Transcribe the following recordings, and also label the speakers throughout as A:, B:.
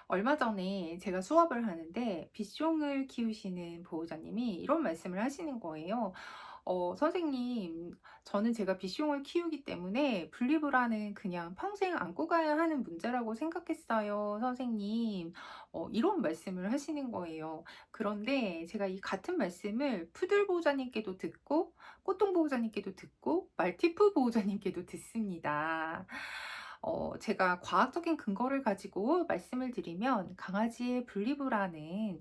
A: 얼마 전에 제가 수업을 하는데 비숑을 키우시는 보호자님이 이런 말씀을 하시는 거예요. 선생님, 저는 제가 비숑을 키우기 때문에 분리불안은 그냥 평생 안고 가야 하는 문제라고 생각했어요, 선생님. 이런 말씀을 하시는 거예요. 그런데 제가 이 같은 말씀을 푸들 보호자님께도 듣고, 꽃동 보호자님께도 듣고, 말티푸 보호자님께도 듣습니다. 제가 과학적인 근거를 가지고 말씀을 드리면 강아지의 분리불안은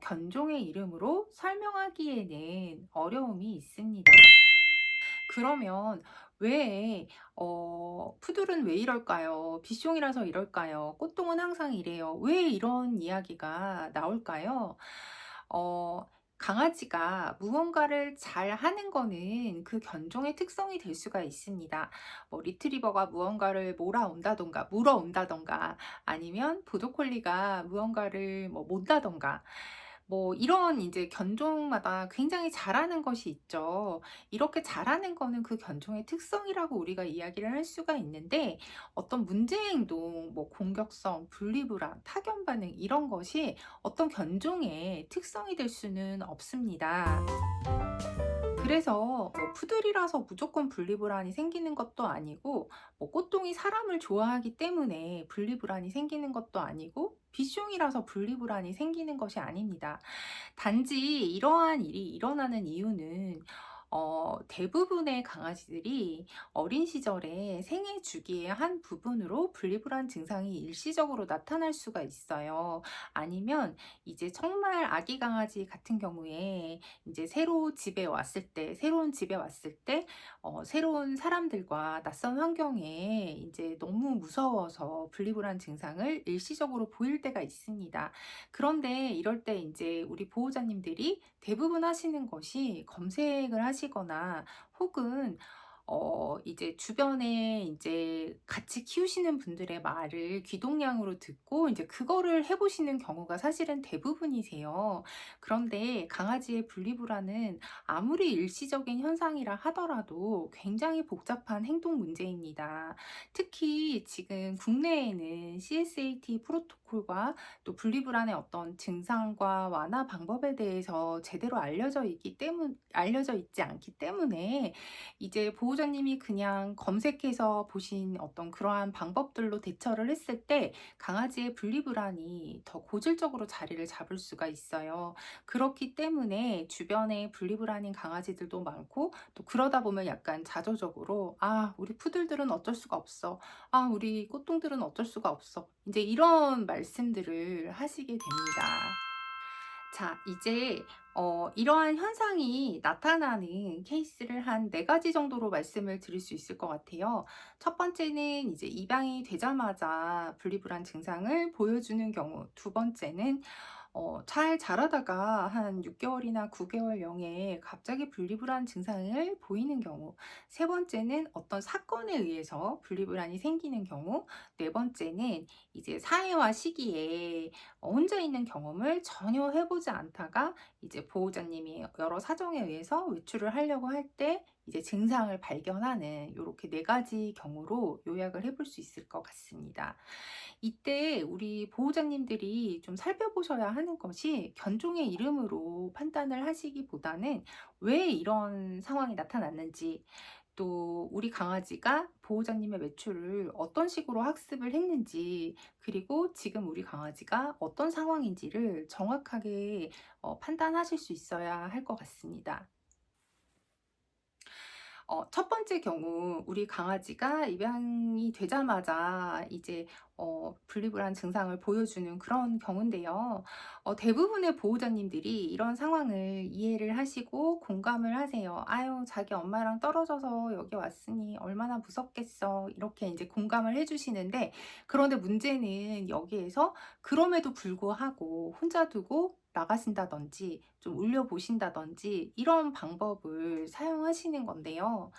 A: 견종의 이름으로 설명하기에는 어려움이 있습니다. 그러면 왜 푸들은 왜 이럴까요? 비숑이라서 이럴까요? 꽃동은 항상 이래요. 왜 이런 이야기가 나올까요? 어 강아지가 무언가를 잘하는 거는 그 견종의 특성이 될 수가 있습니다. 뭐 리트리버가 무언가를 몰아온다든가 물어온다든가 아니면 보더콜리가 무언가를 뭐 못다든가 뭐 이런 이제 견종마다 굉장히 잘하는 것이 있죠. 이렇게 잘하는 거는 그 견종의 특성이라고 우리가 이야기를 할 수가 있는데 어떤 문제 행동, 뭐 공격성, 분리불안, 타견 반응 이런 것이 어떤 견종의 특성이 될 수는 없습니다. 그래서 뭐 푸들이라서 무조건 분리불안이 생기는 것도 아니고 뭐 꽃동이 사람을 좋아하기 때문에 분리불안이 생기는 것도 아니고 비숑이라서 분리불안이 생기는 것이 아닙니다. 단지 이러한 일이 일어나는 이유는 대부분의 강아지들이 어린 시절에 생애 주기의 한 부분으로 분리불안 증상이 일시적으로 나타날 수가 있어요. 아니면 이제 정말 아기 강아지 같은 경우에 이제 새로운 집에 왔을 때 새로운 사람들과 낯선 환경에 이제 너무 무서워서 분리불안 증상을 일시적으로 보일 때가 있습니다. 그런데 이럴 때 이제 우리 보호자님들이 대부분 하시는 것이 검색을 하시거나 혹은 이제 주변에 이제 같이 키우시는 분들의 말을 귀동냥으로 듣고 이제 그거를 해 보시는 경우가 사실은 대부분이세요. 그런데 강아지의 분리불안은 아무리 일시적인 현상이라 하더라도 굉장히 복잡한 행동 문제입니다. 특히 지금 국내에는 CSAT 프로토콜과 또 분리불안의 어떤 증상과 완화 방법에 대해서 제대로 알려져 있지 않기 때문에 이제 보호자님이 그냥 검색해서 보신 어떤 그러한 방법들로 대처를 했을 때 강아지의 분리불안이 더 고질적으로 자리를 잡을 수가 있어요. 그렇기 때문에 주변에 분리불안인 강아지들도 많고 또 그러다 보면 약간 자조적으로 아, 우리 푸들들은 어쩔 수가 없어. 아, 우리 꽃동들은 어쩔 수가 없어. 이제 이런 말씀들을 하시게 됩니다. 자, 이제 이러한 현상이 나타나는 케이스를 한 네 가지 정도로 말씀을 드릴 수 있을 것 같아요. 첫 번째는 이제 입양이 되자마자 분리불안 증상을 보여주는 경우, 두 번째는 잘 자라다가 한 6개월이나 9개월령에 갑자기 분리불안 증상을 보이는 경우, 세 번째는 어떤 사건에 의해서 분리불안이 생기는 경우, 네 번째는 이제 사회화 시기에 혼자 있는 경험을 전혀 해보지 않다가 이제 보호자님이 여러 사정에 의해서 외출을 하려고 할 때 이제 증상을 발견하는 이렇게 네 가지 경우로 요약을 해볼 수 있을 것 같습니다. 이때 우리 보호자님들이 좀 살펴보셔야 하는 것이 견종의 이름으로 판단을 하시기보다는 왜 이런 상황이 나타났는지, 또 우리 강아지가 보호자님의 외출을 어떤 식으로 학습을 했는지, 그리고 지금 우리 강아지가 어떤 상황인지를 정확하게 판단하실 수 있어야 할 것 같습니다. 첫 번째 경우 우리 강아지가 입양이 되자마자 이제 분리불안 증상을 보여주는 그런 경우인데요. 대부분의 보호자님들이 이런 상황을 이해를 하시고 공감을 하세요. "아유, 자기 엄마랑 떨어져서 여기 왔으니 얼마나 무섭겠어." 이렇게 이제 공감을 해 주시는데, 그런데 문제는 여기에서 그럼에도 불구하고 혼자 두고 나가신다든지 좀 울려보신다든지 이런 방법을 사용하시는 건데요.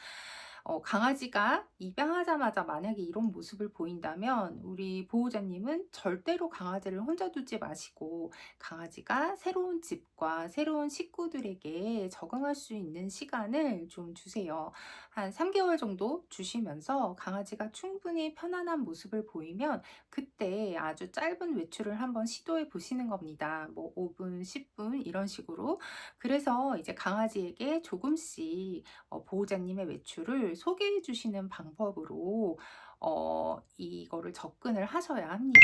A: 강아지가 입양하자마자 만약에 이런 모습을 보인다면 우리 보호자님은 절대로 강아지를 혼자 두지 마시고 강아지가 새로운 집과 새로운 식구들에게 적응할 수 있는 시간을 좀 주세요. 한 3개월 정도 주시면서 강아지가 충분히 편안한 모습을 보이면 그때 아주 짧은 외출을 한번 시도해 보시는 겁니다. 뭐 5분, 10분 이런 식으로. 그래서 이제 강아지에게 조금씩 보호자님의 외출을 소개해 주시는 방법으로 이거를 접근을 하셔야 합니다.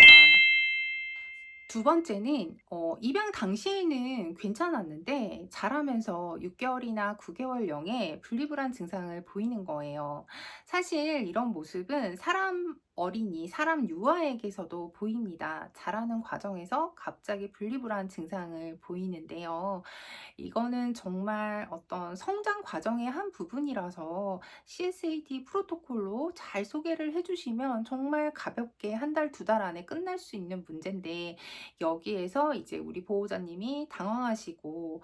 A: 두 번째는 입양 당시에는 괜찮았는데 자라면서 6개월이나 9개월령에 분리불안 증상을 보이는 거예요. 사실 이런 모습은 사람 어린이, 사람 유아에게서도 보입니다. 자라는 과정에서 갑자기 분리불안 증상을 보이는데요. 이거는 정말 어떤 성장 과정의 한 부분이라서 CSAT 프로토콜로 잘 소개를 해주시면 정말 가볍게 한 달, 두 달 안에 끝날 수 있는 문제인데 여기에서 이제 우리 보호자님이 당황하시고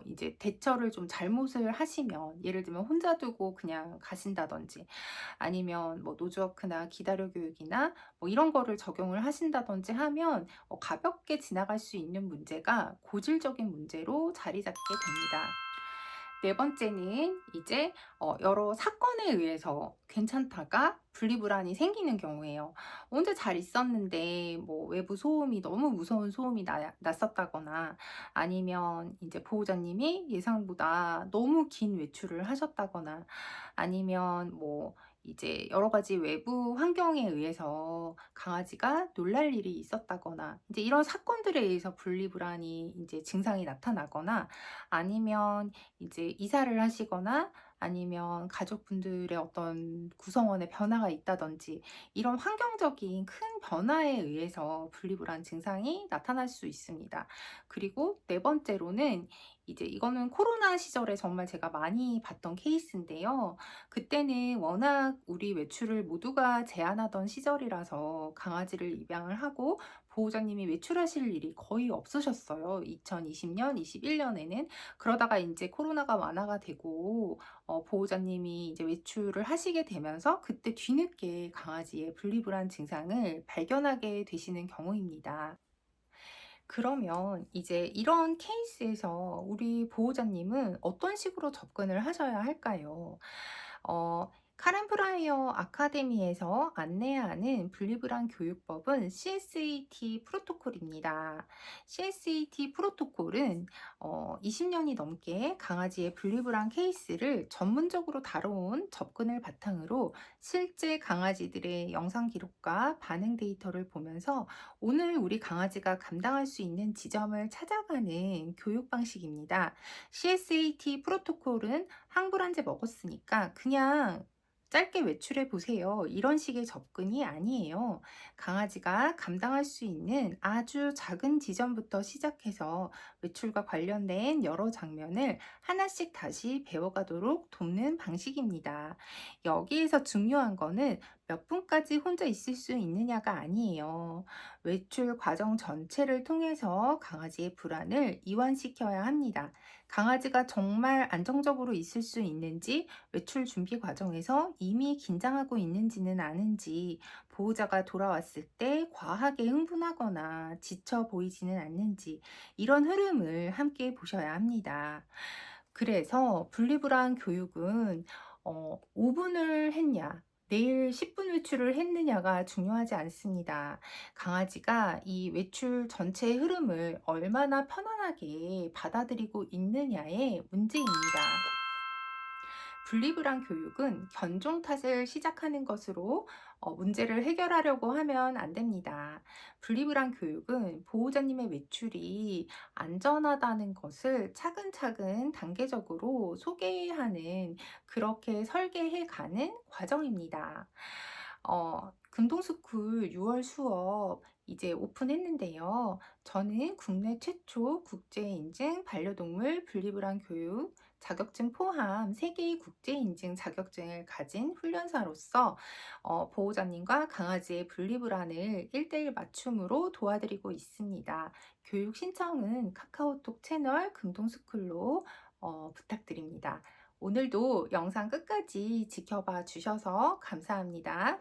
A: 이제 대처를 좀 잘못을 하시면 예를 들면 혼자 두고 그냥 가신다든지 아니면 뭐 노즈워크나 기다려 교육이나 뭐 이런 거를 적용을 하신다든지 하면 가볍게 지나갈 수 있는 문제가 고질적인 문제로 자리 잡게 됩니다. 네 번째는 이제 여러 사건에 의해서 괜찮다가 분리불안이 생기는 경우예요. 혼자 잘 있었는데 뭐 외부 소음이 너무 무서운 소음이 났었다거나 아니면 이제 보호자님이 예상보다 너무 긴 외출을 하셨다거나 아니면 뭐 이제 여러 가지 외부 환경에 의해서 강아지가 놀랄 일이 있었다거나 이제 이런 사건들에 의해서 분리불안이 이제 증상이 나타나거나 아니면 이제 이사를 하시거나 아니면 가족분들의 어떤 구성원의 변화가 있다든지 이런 환경적인 큰 변화에 의해서 분리불안 증상이 나타날 수 있습니다. 그리고 네 번째로는 이제 이거는 코로나 시절에 정말 제가 많이 봤던 케이스인데요. 그때는 워낙 우리 외출을 모두가 제한하던 시절이라서 강아지를 입양을 하고 보호자님이 외출하실 일이 거의 없으셨어요. 2020년, 21년에는. 그러다가 이제 코로나가 완화가 되고 보호자님이 이제 외출을 하시게 되면서 그때 뒤늦게 강아지의 분리불안 증상을 발견하게 되시는 경우입니다. 그러면 이제 이런 케이스에서 우리 보호자님은 어떤 식으로 접근을 하셔야 할까요? 카렌 프라이어 아카데미에서 안내하는 분리불안 교육법은 CSAT 프로토콜입니다. CSAT 프로토콜은 20년이 넘게 강아지의 분리불안 케이스를 전문적으로 다뤄온 접근을 바탕으로 실제 강아지들의 영상 기록과 반응 데이터를 보면서 오늘 우리 강아지가 감당할 수 있는 지점을 찾아가는 교육 방식입니다. CSAT 프로토콜은 항불안제 먹었으니까 그냥 짧게 외출해 보세요. 이런 식의 접근이 아니에요. 강아지가 감당할 수 있는 아주 작은 지점부터 시작해서 외출과 관련된 여러 장면을 하나씩 다시 배워가도록 돕는 방식입니다. 여기에서 중요한 거는 몇 분까지 혼자 있을 수 있느냐가 아니에요. 외출 과정 전체를 통해서 강아지의 불안을 이완시켜야 합니다. 강아지가 정말 안정적으로 있을 수 있는지, 외출 준비 과정에서 이미 긴장하고 있는지는 아는지, 보호자가 돌아왔을 때 과하게 흥분하거나 지쳐 보이지는 않는지, 이런 흐름을 함께 보셔야 합니다. 그래서 분리불안 교육은 5분을 했냐, 내일 10분 외출을 했느냐가 중요하지 않습니다. 강아지가 이 외출 전체의 흐름을 얼마나 편안하게 받아들이고 있느냐의 문제입니다. 분리불안 교육은 견종 탓을 시작하는 것으로 문제를 해결하려고 하면 안 됩니다. 분리불안 교육은 보호자님의 외출이 안전하다는 것을 차근차근 단계적으로 소개하는 그렇게 설계해 가는 과정입니다. 금동스쿨 6월 수업 이제 오픈했는데요. 저는 국내 최초 국제인증 반려동물 분리불안 교육 자격증 포함 3개의 국제인증 자격증을 가진 훈련사로서 보호자님과 강아지의 분리불안을 1대1 맞춤으로 도와드리고 있습니다. 교육 신청은 카카오톡 채널 금동스쿨로 부탁드립니다. 오늘도 영상 끝까지 지켜봐 주셔서 감사합니다.